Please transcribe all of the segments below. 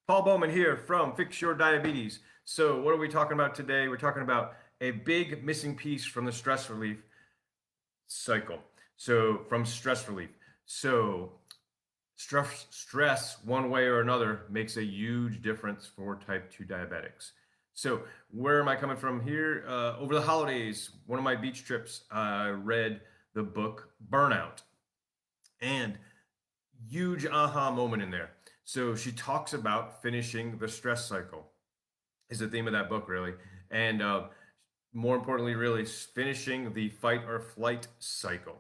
Paul Bowman here from Fix Your Diabetes. So, what are we talking about today? We're talking about a big missing piece from the stress relief cycle. From stress relief. So, stress, one way or another, makes a huge difference for type 2 diabetics. So, where am I coming from here? Over the holidays, one of my beach trips, I read the book Burnout. And huge aha moment in there. So she talks about finishing the stress cycle is the theme of that book, really. And more importantly, really finishing the fight or flight cycle.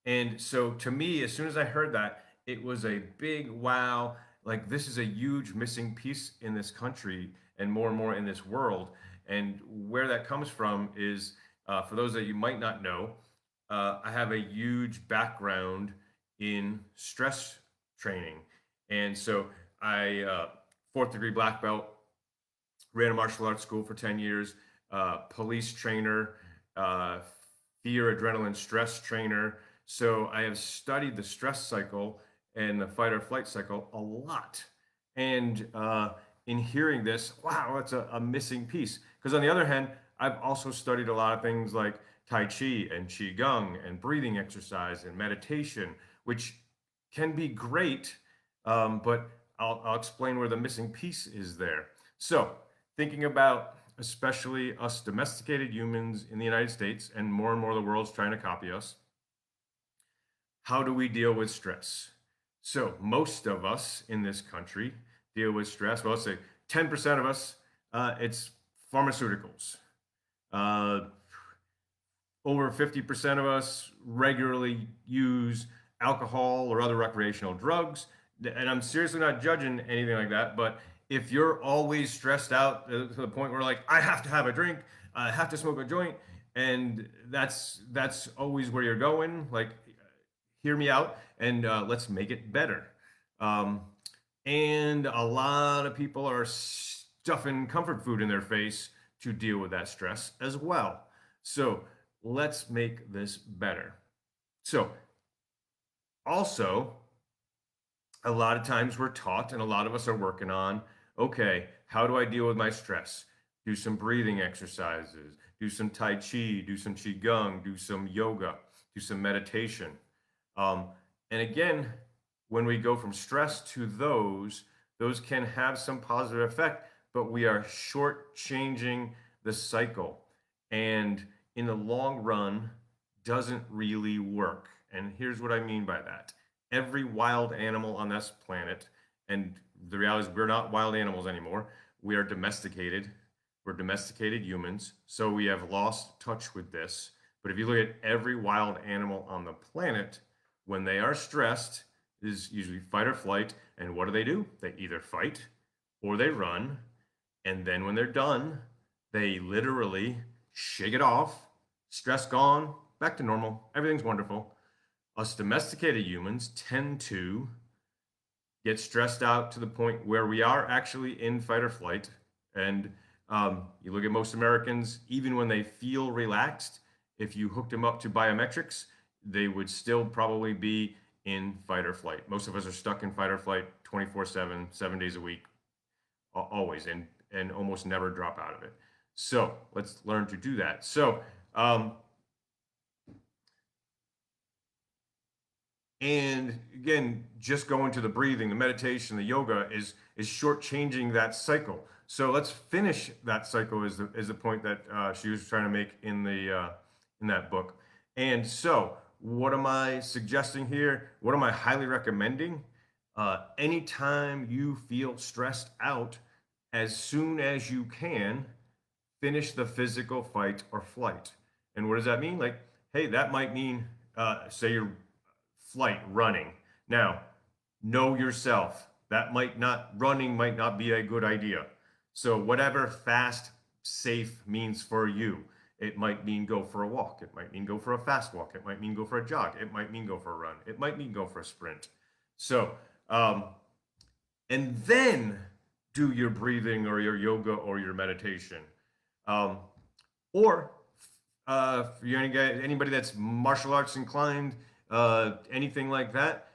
And so to me, as soon as I heard that, it was a big wow. Like, this is a huge missing piece in this country and more in this world. And where that comes from is, for those that you might not know, I have a huge background in stress training. And so fourth degree black belt, ran a martial arts school for 10 years, police trainer, uh, fear, adrenaline, stress trainer. So I have studied the stress cycle and the fight or flight cycle a lot. And in hearing this, wow, that's a missing piece. Because on the other hand, I've also studied a lot of things like Tai Chi and Qigong and breathing exercise and meditation, which can be great, but I'll explain where the missing piece is there. So, thinking about especially us domesticated humans in the United States, and more the world's trying to copy us, how do we deal with stress? So, most of us in this country deal with stress. Well, let's say 10% of us, it's pharmaceuticals. Uh, Over 50% of us regularly use alcohol or other recreational drugs. And I'm seriously not judging anything like that, but if you're always stressed out to the point where, like, I have to have a drink, I have to smoke a joint, and that's always where you're going, like, hear me out, and let's make it better. Um, and a lot of people are stuffing comfort food in their face to deal with that stress as well. So let's make this better. So, also, a lot of times we're taught, and a lot of us are working on, okay, how do I deal with my stress? Do some breathing exercises, do some Tai Chi, do some Qigong, do some yoga, do some meditation. Um, and again, when we go from stress to those can have some positive effect, but we are shortchanging the cycle. And in the long run, doesn't really work. And here's what I mean by that. Every wild animal on this planet, and the reality is we're not wild animals anymore. We are domesticated. We're domesticated humans. So we have lost touch with this. But if you look at every wild animal on the planet, when they are stressed, is usually fight or flight. And what do? They either fight or they run. And then when they're done, they literally shake it off. Stress gone, back to normal. Everything's wonderful. Us domesticated humans tend to get stressed out to the point where we are actually in fight or flight. And you look at most Americans, even when they feel relaxed, if you hooked them up to biometrics, they would still probably be in fight or flight. Most of us are stuck in fight or flight 24/7, 7 days a week, always, and almost never drop out of it. So let's learn to do that. So, and again, just going to the breathing, the meditation, the yoga is shortchanging that cycle. So let's finish that cycle is the point that she was trying to make in that book. And so, what am I suggesting here? What am I highly recommending? Anytime you feel stressed out, as soon as you can, finish the physical fight or flight. And what does that mean? Like, hey, that might mean, say you're flight running. Now, know yourself. Running might not be a good idea. So, whatever fast, safe means for you, it might mean go for a walk. It might mean go for a fast walk. It might mean go for a jog. It might mean go for a run. It might mean go for a sprint. So, um, and then do your breathing or your yoga or your meditation. Um, or for anybody that's martial arts inclined, anything like that,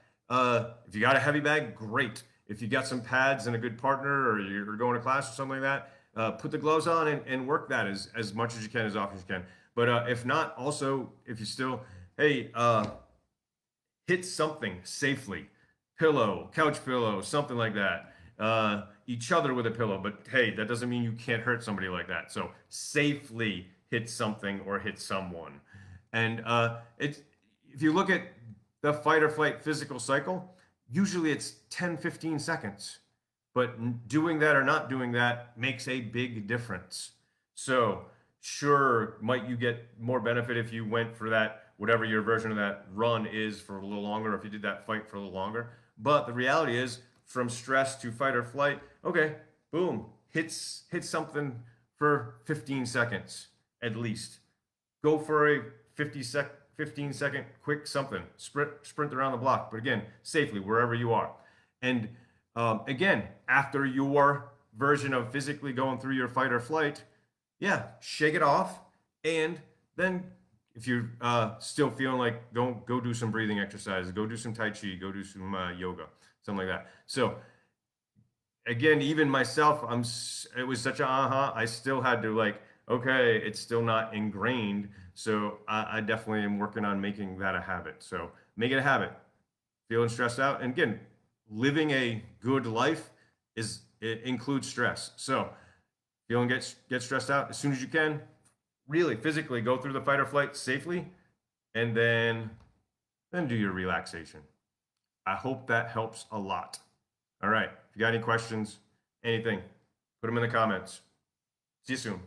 if you got a heavy bag, great. If you got some pads and a good partner, or you're going to class or something like that, put the gloves on and work that as much as you can, as often as you can. But if not, also, if you still, hey, hit something safely, pillow, couch pillow, something like that. Each other with a pillow, but hey, that doesn't mean you can't hurt somebody like that. So safely hit something or hit someone. And it's if you look at the fight or flight physical cycle, usually it's 10, 15 seconds. But doing that or not doing that makes a big difference. So, sure, might you get more benefit if you went for that, whatever your version of that run is, for a little longer, if you did that fight for a little longer. But the reality is, from stress to fight or flight, okay, boom, hit something for 15 seconds at least. Go for a 15-second quick something. Sprint around the block, but again, safely wherever you are. And again, after your version of physically going through your fight or flight, yeah, shake it off, and then if you're still feeling like, go do some breathing exercises, go do some tai chi, go do some yoga, something like that. So again, even myself, it was such a I still had to, like, okay, it's still not ingrained. So I definitely am working on making that a habit. So make it a habit. Feeling stressed out, and again, living a good life it includes stress. So feeling get stressed out as soon as you can. Really physically go through the fight or flight safely, and then do your relaxation. I hope that helps a lot. All right. If you got any questions, anything, put them in the comments. See you soon.